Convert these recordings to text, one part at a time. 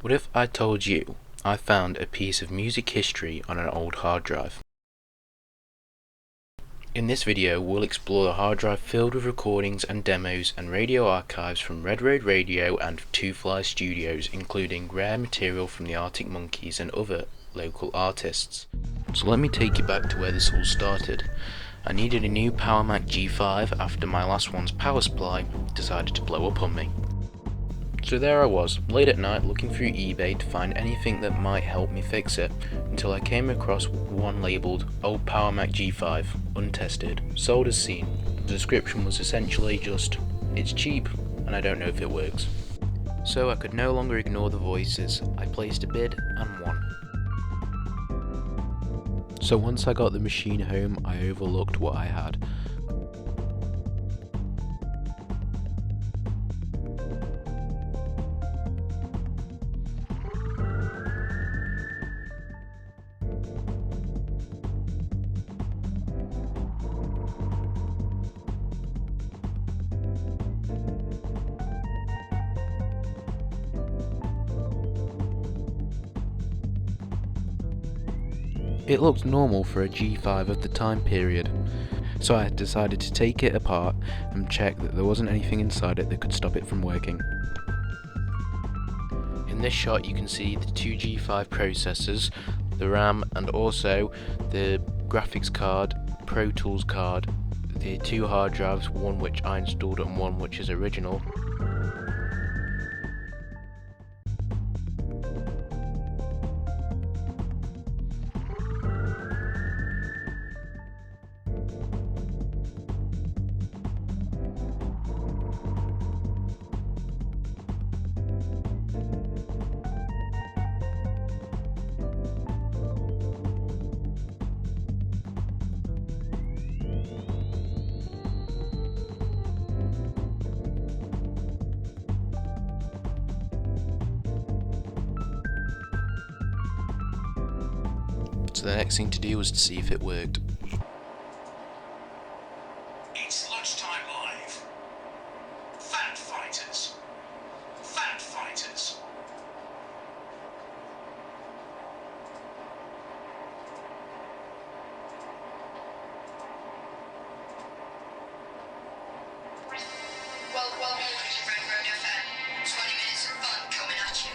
What if I told you I found a piece of music history on an old hard drive? In this video, we'll explore the hard drive filled with recordings and demos and radio archives from Redroad Radio and Two Fly Studios, including rare material from the Arctic Monkeys and other local artists. So let me take you back to where this all started. I needed a new Power Mac G5 after my last one's power supply decided to blow up on me. So there I was, late at night looking through eBay to find anything that might help me fix it, until I came across one labelled Old Power Mac G5, untested, sold as seen. The description was essentially just, it's cheap, and I don't know if it works. So I could no longer ignore the voices. I placed a bid and won. So once I got the machine home, I overlooked what I had. It looked normal for a G5 of the time period, so I decided to take it apart and check that there wasn't anything inside it that could stop it from working. In this shot you can see the two G5 processors, the RAM and also the graphics card, Pro Tools card, the two hard drives, one which I installed and one which is original. So the next thing to do was to see if it worked. It's lunchtime live. Fat fighters. Fat fighters. Welcome to redroad FM. 20 minutes of fun coming at you.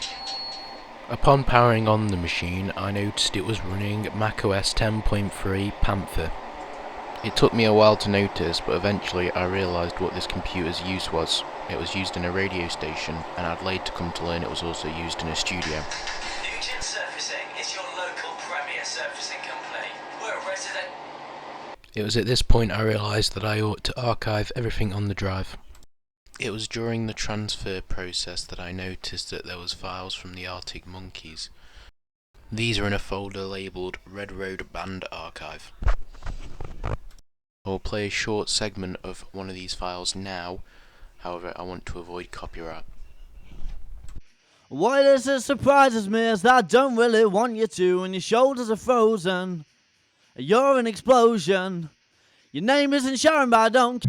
Upon powering on the machine, I noticed it was running macOS 10.3 Panther. It took me a while to notice, but eventually I realised what this computer's use was. It was used in a radio station, and I'd later come to learn it was also used in a studio. Nugent Surfacing is your local premier surfacing company. We're a resident. It was at this point I realised that I ought to archive everything on the drive. It was during the transfer process that I noticed that there was files from the Arctic Monkeys. These are in a folder labelled Redroad Band Archive. I will play a short segment of one of these files now, however I want to avoid copyright. What is it surprises me is that I don't really want you to, and your shoulders are frozen. You're an explosion. Your name isn't Sharon, but I don't.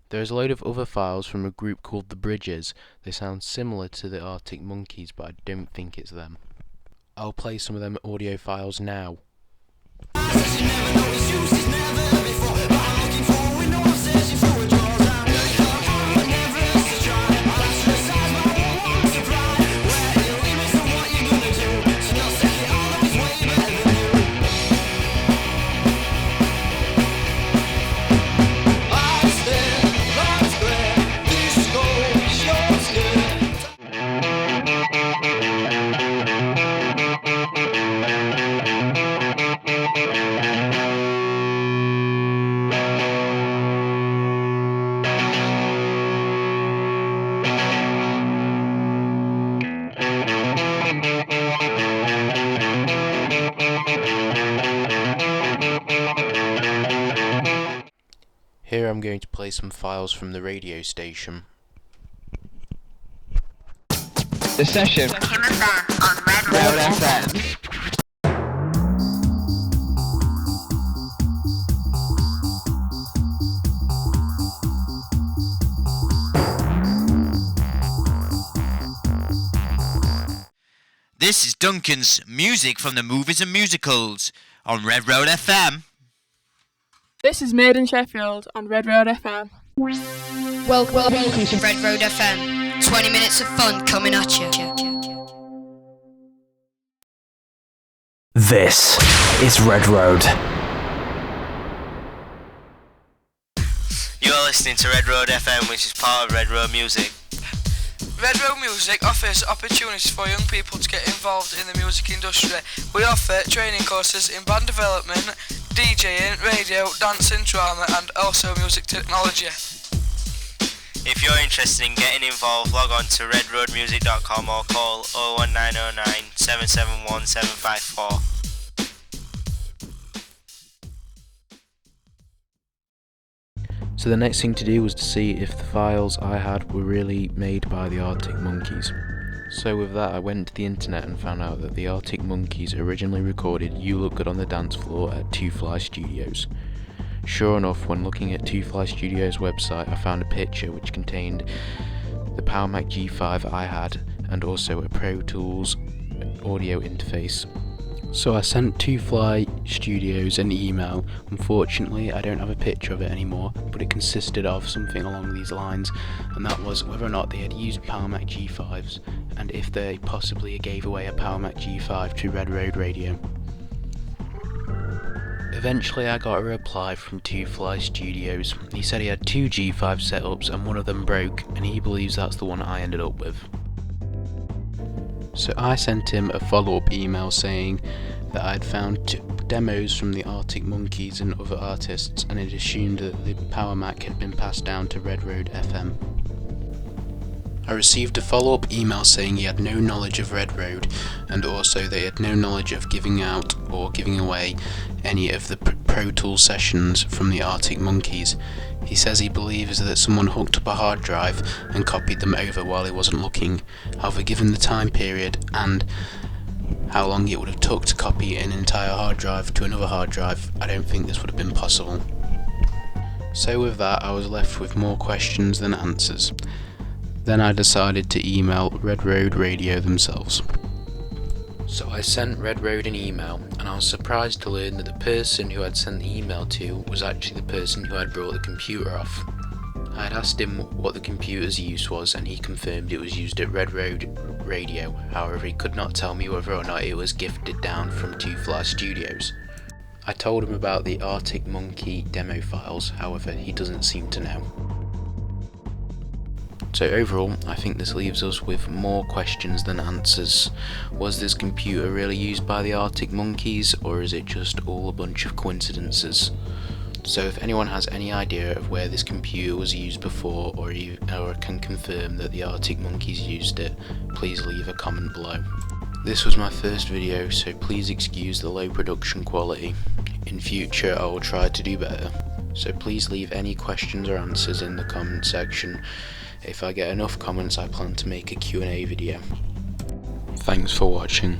There is a load of other files from a group called The Bridges. They sound similar to the Arctic Monkeys, but I don't think it's them. I'll play some of them audio files now. Here I'm going to play some files from the radio station. The Session. Kim and Ben on Red Road Road FM. This is Duncan's Music from the Movies and Musicals on Red Road FM. This is Made in Sheffield on Red Road FM. Welcome to Red Road FM. 20 minutes of fun coming at you. This is Red Road. You are listening to Red Road FM, which is part of Red Road Music. Red Road Music offers opportunities for young people to get involved in the music industry. We offer training courses in band development, DJing, radio, dancing, drama and also music technology. If you're interested in getting involved, log on to redroadmusic.com or call 01909 771 754. So the next thing to do was to see if the files I had were really made by the Arctic Monkeys. So with that I went to the internet and found out that the Arctic Monkeys originally recorded You Look Good on the Dance Floor at Two Fly Studios. Sure enough, when looking at Two Fly Studios' website I found a picture which contained the Power Mac G5 I had and also a Pro Tools audio interface. So I sent Two Fly Studios an email. Unfortunately, I don't have a picture of it anymore, but it consisted of something along these lines, and that was whether or not they had used Power Mac G5s, and if they possibly gave away a Power Mac G5 to Red Road Radio. Eventually I got a reply from Two Fly Studios. He said he had two G5 setups and one of them broke, and he believes that's the one I ended up with. So I sent him a follow-up email saying that I'd found demos from the Arctic Monkeys and other artists and had assumed that the Power Mac had been passed down to Red Road FM. I received a follow-up email saying he had no knowledge of Red Road and also they had no knowledge of giving out or giving away any of the Pro Tools sessions from the Arctic Monkeys. He says he believes that someone hooked up a hard drive and copied them over while he wasn't looking. However, given the time period and how long it would have took to copy an entire hard drive to another hard drive, I don't think this would have been possible. So with that, I was left with more questions than answers. Then I decided to email Red Road Radio themselves. So I sent Red Road an email, and I was surprised to learn that the person who I'd sent the email to was actually the person who had brought the computer off. I had asked him what the computer's use was, and he confirmed it was used at Red Road Radio. However, he could not tell me whether or not it was gifted down from Two Fly Studios. I told him about the Arctic Monkey demo files, however, he doesn't seem to know. So overall, I think this leaves us with more questions than answers. Was this computer really used by the Arctic Monkeys, or is it just all a bunch of coincidences? So if anyone has any idea of where this computer was used before, or can confirm that the Arctic Monkeys used it, please leave a comment below. This was my first video, so please excuse the low production quality. In future I will try to do better. So please leave any questions or answers in the comment section. If I get enough comments, I plan to make a Q&A video. Thanks for watching.